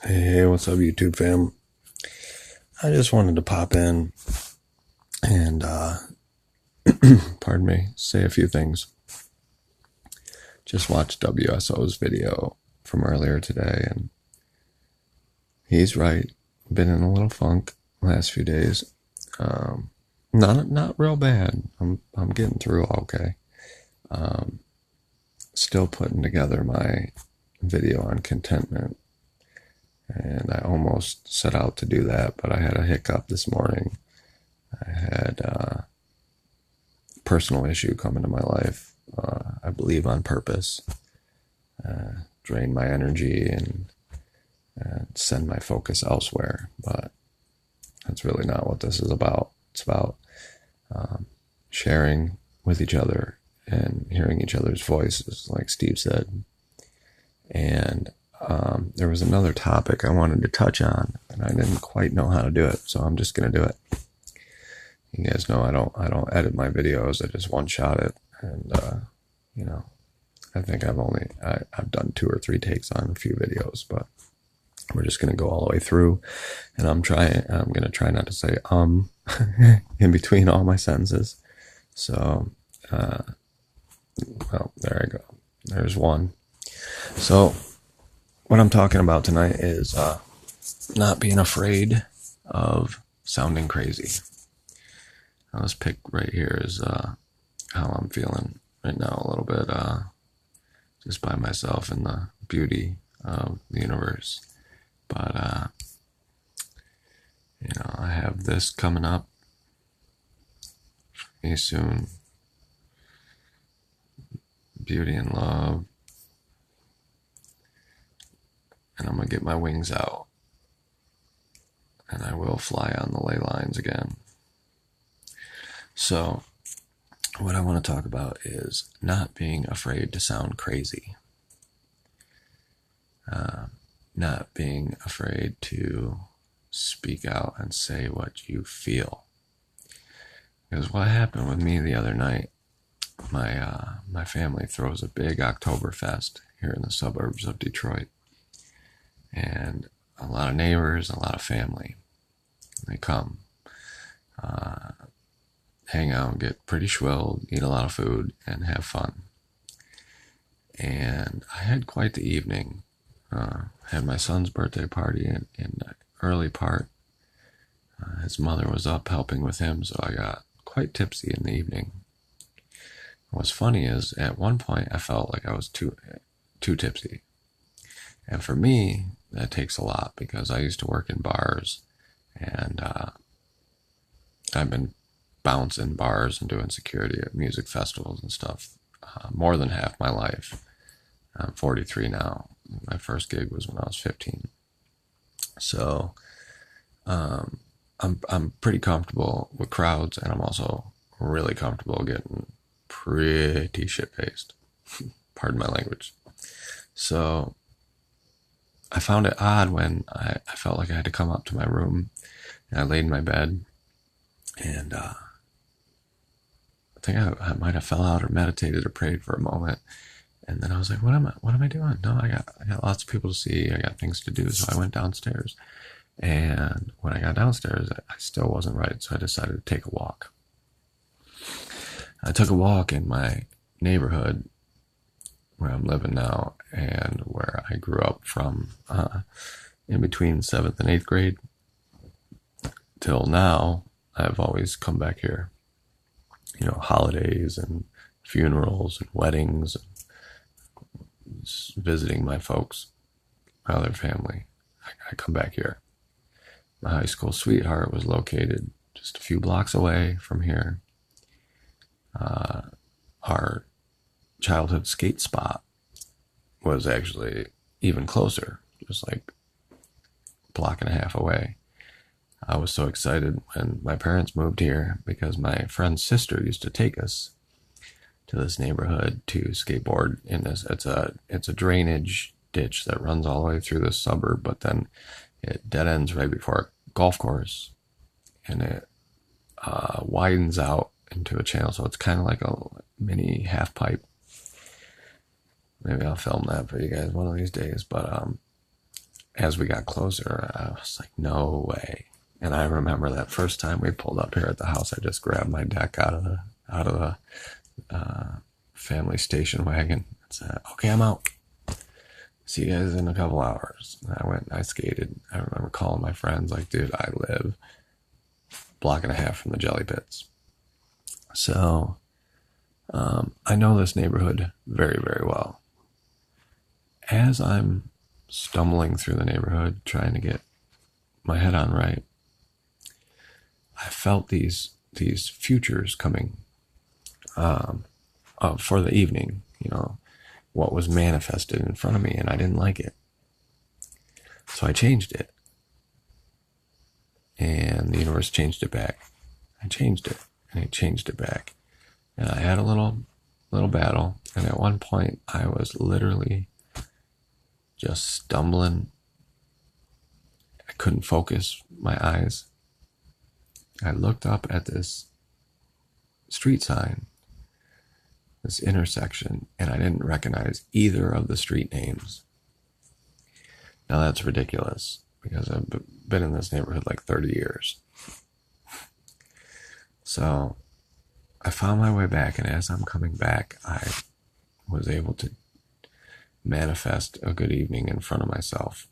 Hey, what's up, YouTube fam? I just wanted to pop in and, pardon me, say a few things. Just watched WSO's video from earlier today, and he's right. Been in a little funk last few days. Not real bad. I'm getting through okay. Still putting together my video on contentment. And I almost set out to do that, but I had a hiccup this morning. I had a personal issue come into my life, I believe on purpose, drain my energy and send my focus elsewhere. But that's really not what this is about. It's about sharing with each other and hearing each other's voices, like Steve said. And there was another topic I wanted to touch on, and I didn't quite know how to do it, so I'm just gonna do it. You guys know I don't edit my videos. I just one shot it, and I think I've done 2 or 3 takes on a few videos, but we're just gonna go all the way through, and I'm gonna try not to say in between all my sentences. So well, there I go. There's one. So what I'm talking about tonight is not being afraid of sounding crazy. Now, this pic right here is how I'm feeling right now, a little bit just by myself in the beauty of the universe. But I have this coming up pretty soon. Beauty and love. And I'm going to get my wings out, and I will fly on the ley lines again. So what I want to talk about is not being afraid to sound crazy. Not being afraid to speak out and say what you feel. Because what happened with me the other night, my family throws a big Oktoberfest here in the suburbs of Detroit. And a lot of neighbors, a lot of family. They come, hang out, get pretty swilled, eat a lot of food, and have fun. And I had quite the evening. Had my son's birthday party in the early part. His mother was up helping with him, so I got quite tipsy in the evening. What's funny is, at one point, I felt like I was too tipsy. And for me, that takes a lot, because I used to work in bars, and I've been bouncing bars and doing security at music festivals and stuff more than half my life. I'm 43 now. My first gig was when I was 15. So I'm pretty comfortable with crowds, and I'm also really comfortable getting pretty shit-faced. Pardon my language. So I found it odd when I felt like I had to come up to my room, and I laid in my bed, and I think I might have fell out or meditated or prayed for a moment, and then I was like, what am I doing? No, I got lots of people to see. I got things to do, so I went downstairs. And when I got downstairs, I still wasn't right, so I decided to take a walk. I took a walk in my neighborhood where I'm living now, and where I grew up from, in between 7th and 8th grade till now. I've always come back here, holidays and funerals and weddings, and visiting my folks, my other family. I come back here. My high school sweetheart was located just a few blocks away from here. Our childhood skate spot was actually even closer, just like a block and a half away. I was so excited when my parents moved here, because my friend's sister used to take us to this neighborhood to skateboard in this. It's a drainage ditch that runs all the way through this suburb, but then it dead ends right before a golf course, and it widens out into a channel, so it's kind of like a mini half pipe. Maybe I'll film that for you guys one of these days. But as we got closer, I was like, no way. And I remember that first time we pulled up here at the house, I just grabbed my deck out of the family station wagon and said, okay, I'm out. See you guys in a couple hours. And I skated. I remember calling my friends like, dude, I live a block and a half from the jelly pits. So I know this neighborhood very, very well. As I'm stumbling through the neighborhood, trying to get my head on right, I felt these futures coming for the evening, what was manifested in front of me, and I didn't like it. So I changed it. And the universe changed it back. I changed it, and it changed it back. And I had a little battle, and at one point I was literally just stumbling. I couldn't focus my eyes. I looked up at this street sign, this intersection, and I didn't recognize either of the street names. Now that's ridiculous because I've been in this neighborhood like 30 years. So I found my way back, and as I'm coming back, I was able to manifest a good evening in front of myself.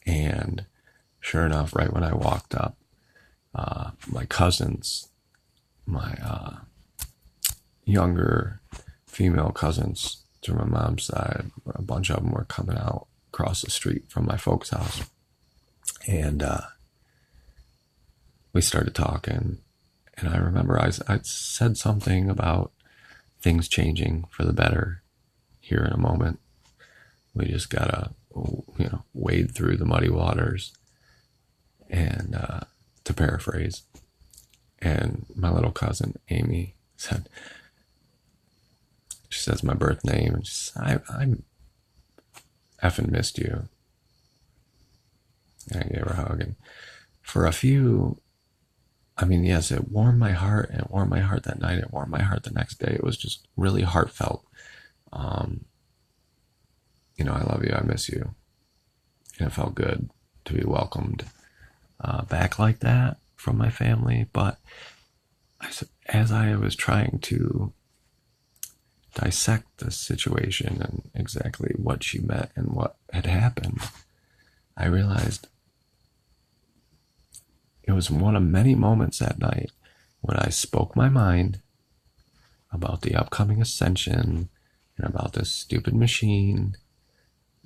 And sure enough, right when I walked up, my cousins, my younger female cousins to my mom's side, a bunch of them were coming out across the street from my folks' house. And we started talking. And I remember I said something about things changing for the better here in a moment. We just gotta, wade through the muddy waters, and to paraphrase. And my little cousin Amy said, she says my birth name, and she says, I effing missed you. And I gave her a hug, and for a few. Yes, it warmed my heart. It warmed my heart that night. It warmed my heart the next day. It was just really heartfelt. I love you. I miss you. And it felt good to be welcomed back like that from my family. But as I was trying to dissect the situation and exactly what she meant and what had happened, I realized it was one of many moments that night when I spoke my mind about the upcoming ascension and about this stupid machine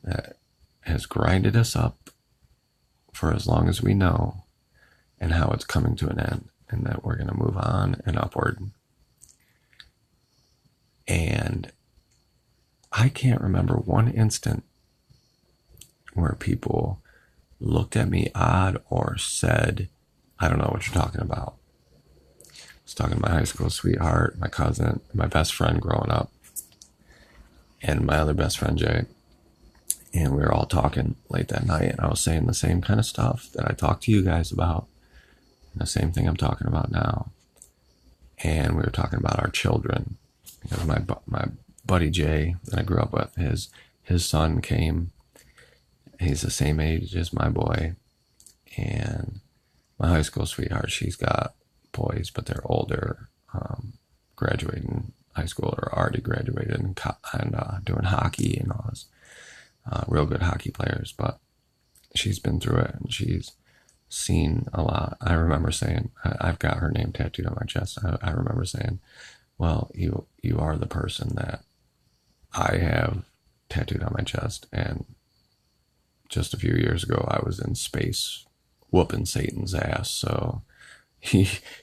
that has grinded us up for as long as we know, and how it's coming to an end, and that we're going to move on and upward. And I can't remember one instant where people looked at me odd or said, I don't know what you're talking about. I was talking to my high school sweetheart, my cousin, my best friend growing up, and my other best friend, Jay. And we were all talking late that night, and I was saying the same kind of stuff that I talked to you guys about, and the same thing I'm talking about now. And we were talking about our children, because my buddy Jay that I grew up with, his son came. He's the same age as my boy, and my high school sweetheart, she's got boys, but they're older, graduating high school or already graduated and doing hockey and all this. Real good hockey players, but she's been through it and she's seen a lot. I remember saying, I've got her name tattooed on my chest. I remember saying, well, you are the person that I have tattooed on my chest. And just a few years ago, I was in space whooping Satan's ass. So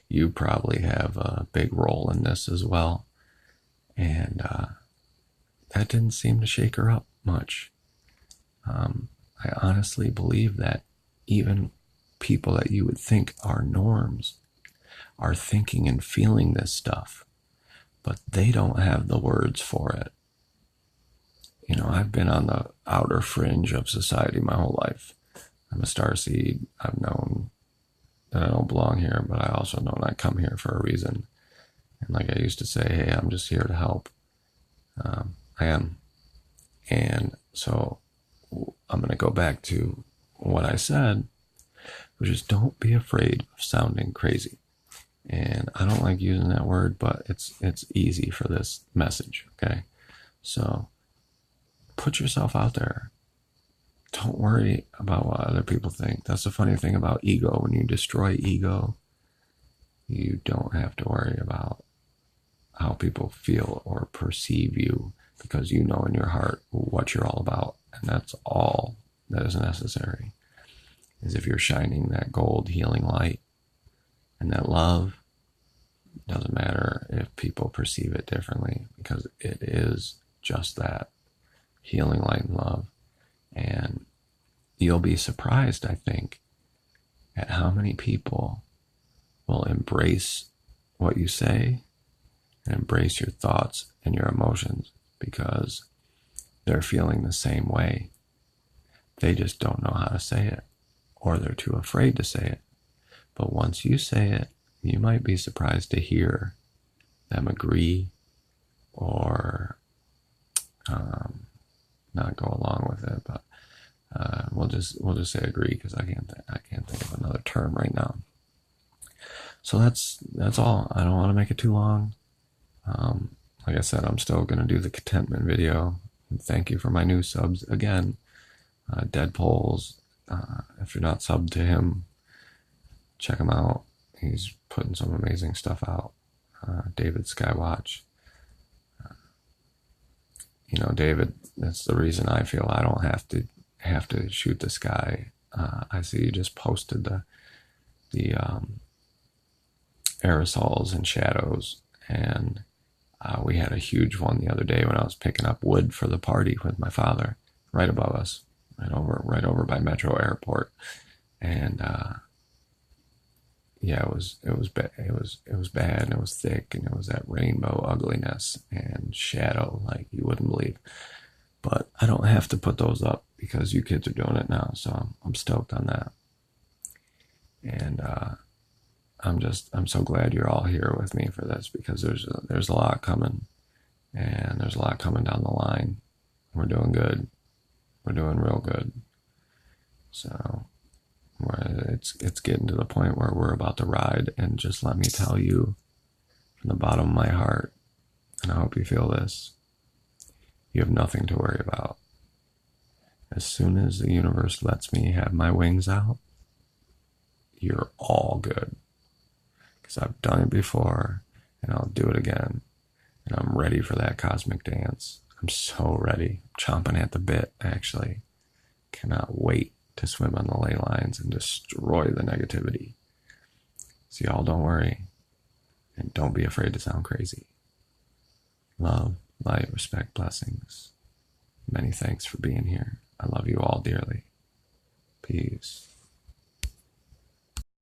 you probably have a big role in this as well. And that didn't seem to shake her up much. I honestly believe that even people that you would think are norms are thinking and feeling this stuff, but they don't have the words for it. I've been on the outer fringe of society my whole life. I'm a starseed. I've known that I don't belong here, but I also know I come here for a reason. And like I used to say, hey, I'm just here to help. I am. And so I'm going to go back to what I said was just don't be afraid of sounding crazy. And I don't like using that word, but it's easy for this message, okay? So put yourself out there. Don't worry about what other people think. That's the funny thing about ego. When you destroy ego, you don't have to worry about how people feel or perceive you, because you know in your heart what you're all about. And that's all that is necessary, is if you're shining that gold healing light and that love. Doesn't matter if people perceive it differently, because it is just that, healing light and love. And you'll be surprised, I think, at how many people will embrace what you say and embrace your thoughts and your emotions, because they're feeling the same way. They just don't know how to say it, or they're too afraid to say it. But once you say it, you might be surprised to hear them agree or not go along with it. But we'll just say agree, because I can't think of another term right now. So that's all. I don't want to make it too long. Like I said, I'm still going to do the contentment video. And thank you for my new subs again. Dead Poles. If you're not subbed to him, check him out. He's putting some amazing stuff out. David Skywatch. David, that's the reason I feel I don't have to shoot this guy. I see you just posted the aerosols and shadows, and we had a huge one the other day when I was picking up wood for the party with my father, right above us, right over by Metro Airport. And yeah, it was bad. It was bad, and it was thick, and it was that rainbow ugliness and shadow like you wouldn't believe. But I don't have to put those up because you kids are doing it now, so I'm stoked on that. And I'm so glad you're all here with me for this, because there's a lot coming, and there's a lot coming down the line. We're doing good. We're doing real good. So it's getting to the point where we're about to ride, and just let me tell you from the bottom of my heart, and I hope you feel this, you have nothing to worry about. As soon as the universe lets me have my wings out, you're all good. Because I've done it before, and I'll do it again. And I'm ready for that cosmic dance. I'm so ready. I'm chomping at the bit, actually. Cannot wait to swim on the ley lines and destroy the negativity. So y'all don't worry. And don't be afraid to sound crazy. Love, light, respect, blessings. Many thanks for being here. I love you all dearly. Peace.